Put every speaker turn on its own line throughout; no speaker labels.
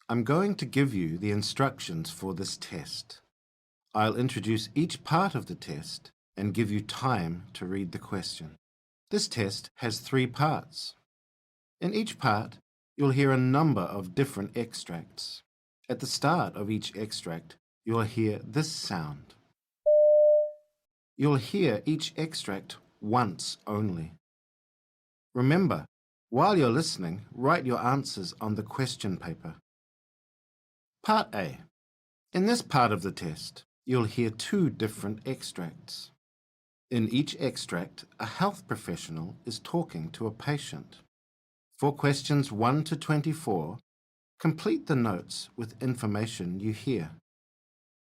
I'm going to give you the instructions for this test. I'll introduce each part of the test and give you time to read the question. This test has 3 parts. In each part, you'll hear a number of different extracts. At the start of each extract, you'll hear this sound. You'll hear each extract once only. Remember, while you're listening, write your answers on the question paper. Part A. In this part of the test, you'll hear 2 different extracts. In each extract, a health professional is talking to a patient. For questions 1 to 24, complete the notes with information you hear.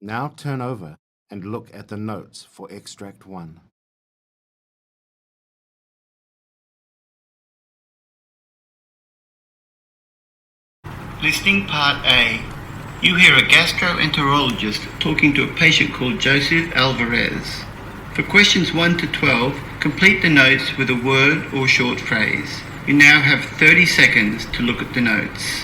Now turn over and look at the notes for extract 1.
Listening Part A. You hear a gastroenterologist talking to a patient called Joseph Alvarez. For questions 1 to 12, complete the notes with a word or short phrase. You now have 30 seconds to look at the notes.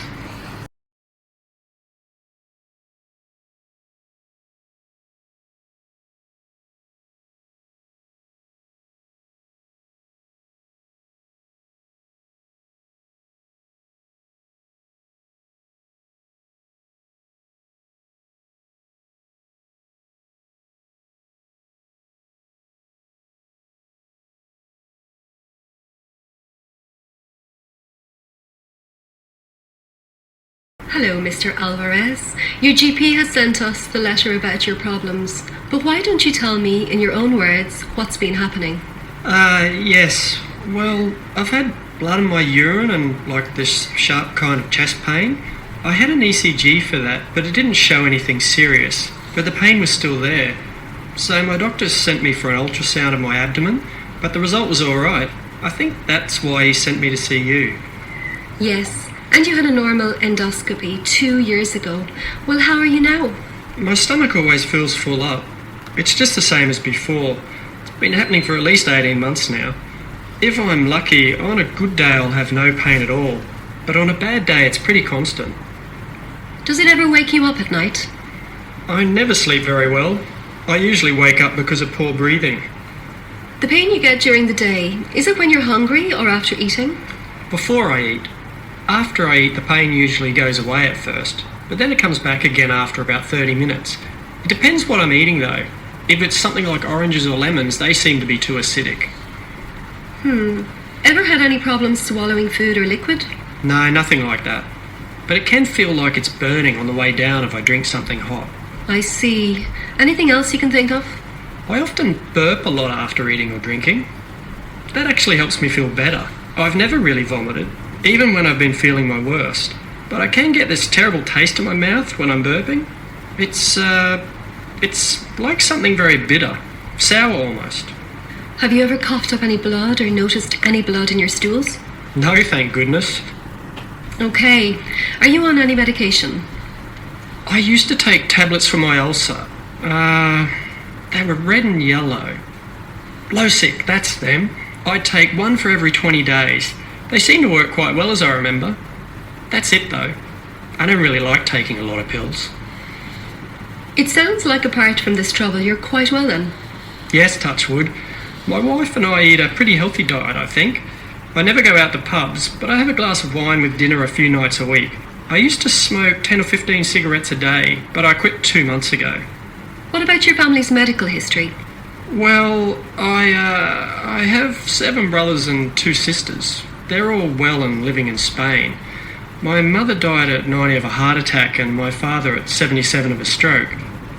Hello, Mr. Alvarez. Your GP has sent us the letter about your problems, but why don't you tell me in your own words what's been happening?
Yes. Well, I've had blood in my urine and this sharp kind of chest pain. I had an ECG for that, but it didn't show anything serious, but the pain was still there. So my doctor sent me for an ultrasound of my abdomen, but the result was alright. I think that's why he sent me to see you.
Yes, and you had a normal endoscopy 2 years ago. Well, how are you now?
My stomach always feels full up. It's just the same as before. It's been happening for at least 18 months now. If I'm lucky, on a good day I'll have no pain at all, but on a bad day it's pretty constant.
Does it ever wake you up at night?
I never sleep very well. I usually wake up because of poor breathing.
The pain you get during the day, is it when you're hungry or after eating?
Before I eat. After I eat, the pain usually goes away at first, but then it comes back again after about 30 minutes. It depends what I'm eating though. If it's something like oranges or lemons, they seem to be too acidic.
Ever had any problems swallowing food or liquid?
No, nothing like that. But it can feel like it's burning on the way down if I drink something hot.
I see. Anything else you can think of?
I often burp a lot after eating or drinking. That actually helps me feel better. I've never really vomited, even when I've been feeling my worst. But I can get this terrible taste in my mouth when I'm burping. It's like something very bitter, sour almost.
Have you ever coughed up any blood or noticed any blood in your stools?
No, thank goodness.
Okay. Are you on any medication?
I used to take tablets for my ulcer. They were red and yellow. Losic, that's them. I take one for every 20 days. They seem to work quite well as I remember. That's it though. I don't really like taking a lot of pills.
It sounds like apart from this trouble, you're quite well then.
Yes, touch wood. My wife and I eat a pretty healthy diet, I think. I never go out to pubs, but I have a glass of wine with dinner a few nights a week. I used to smoke 10 or 15 cigarettes a day, but I quit 2 months ago.
What about your family's medical history?
Well, I have 7 brothers and 2 sisters. They're all well and living in Spain. My mother died at 90 of a heart attack and my father at 77 of a stroke.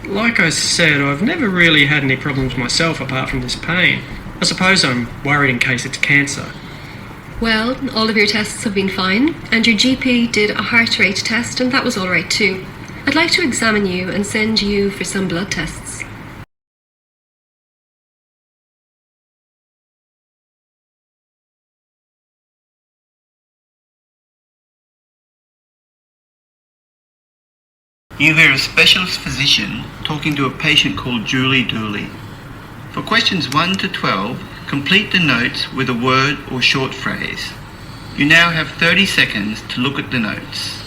Like I said, I've never really had any problems myself apart from this pain. I suppose I'm worried in case it's cancer.
Well, all of your tests have been fine, and your GP did a heart rate test and that was all right too. I'd like to examine you and send you for some blood tests.
You hear a specialist physician talking to a patient called Julie Dooley. For questions 1 to 12, complete the notes with a word or short phrase. You now have 30 seconds to look at the notes.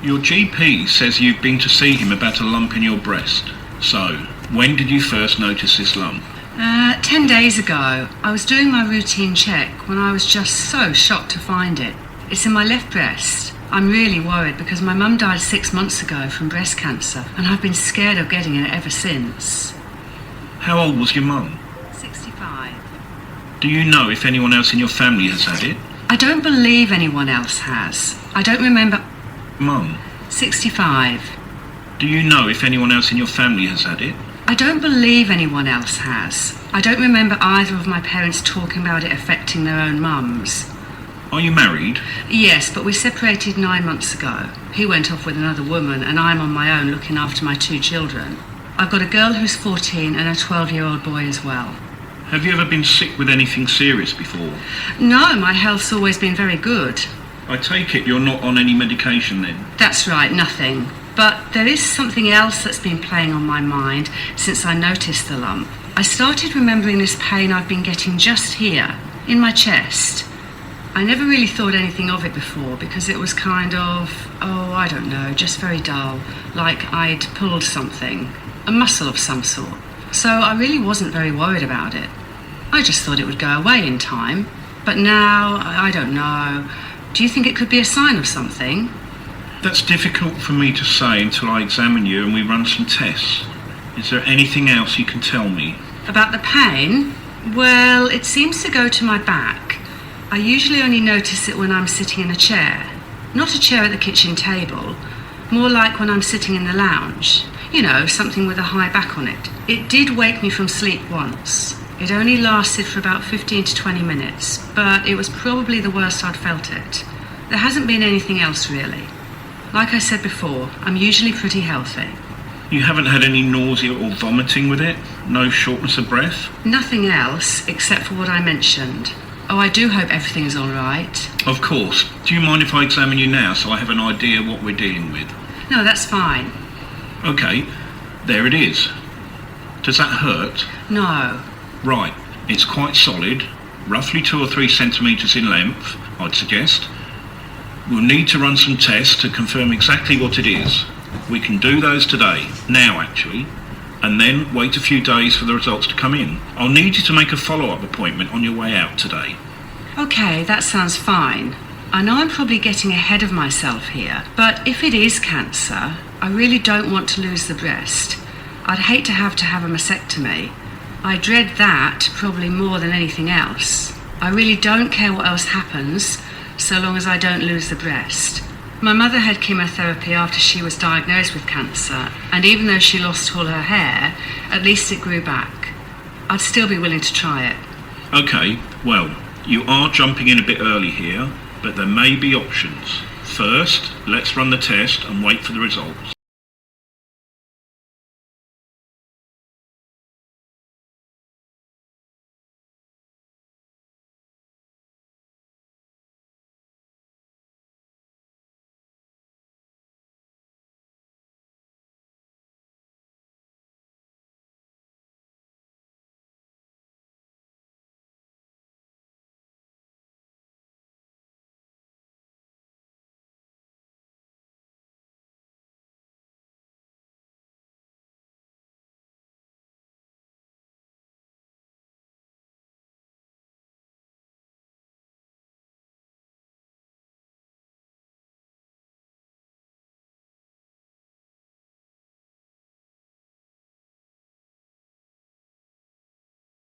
Your GP says you've been to see him about a lump in your breast. So, when did you first notice this lump?
10 days ago. I was doing my routine check when I was just so shocked to find it. It's in my left breast. I'm really worried because my mum died 6 months ago from breast cancer and I've been scared of getting it ever since.
How old was your mum?
65.
Do you know if anyone else in your family has had it?
I don't believe anyone else has. I don't remember...
Mum,
65.
do you know if anyone else in your family has had it?
I don't believe anyone else has. I don't remember either of my parents talking about it affecting their own mums.
Are you married?
Yes, but we separated 9 months ago. He went off with another woman and I'm on my own looking after my 2 children. I've got a girl who's 14 and a 12-year-old boy as well.
Have you ever been sick with anything serious before?
No, my health's always been very good.
I take it you're not on any medication then?
That's right, nothing. But there is something else that's been playing on my mind since I noticed the lump. I started remembering this pain I've been getting just here, in my chest. I never really thought anything of it before because it was kind of, I don't know, just very dull, like I'd pulled something, a muscle of some sort. So I really wasn't very worried about it. I just thought it would go away in time. But now, I don't know. Do you think it could be a sign of something?
That's difficult for me to say until I examine you and we run some tests. Is there anything else you can tell me?
About the pain? Well, it seems to go to my back. I usually only notice it when I'm sitting in a chair. Not a chair at the kitchen table. More like when I'm sitting in the lounge. You know, something with a high back on it. It did wake me from sleep once. It only lasted for about 15 to 20 minutes, but it was probably the worst I'd felt it. There hasn't been anything else really. Like I said before, I'm usually pretty healthy.
You haven't had any nausea or vomiting with it? No shortness of breath?
Nothing else except for what I mentioned. Oh, I do hope everything's all right.
Of course. Do you mind if I examine you now so I have an idea what we're dealing with?
No, that's fine.
Okay, there it is. Does that hurt?
No.
Right, it's quite solid, roughly 2 or 3 centimetres in length, I'd suggest. We'll need to run some tests to confirm exactly what it is. We can do those today, now actually, and then wait a few days for the results to come in. I'll need you to make a follow-up appointment on your way out today.
Okay, that sounds fine. I know I'm probably getting ahead of myself here, but if it is cancer, I really don't want to lose the breast. I'd hate to have a mastectomy. I dread that probably more than anything else. I really don't care what else happens, so long as I don't lose the breast. My mother had chemotherapy after she was diagnosed with cancer, and even though she lost all her hair, at least it grew back. I'd still be willing to try it.
Okay, well, you are jumping in a bit early here, but there may be options. First, let's run the test and wait for the results.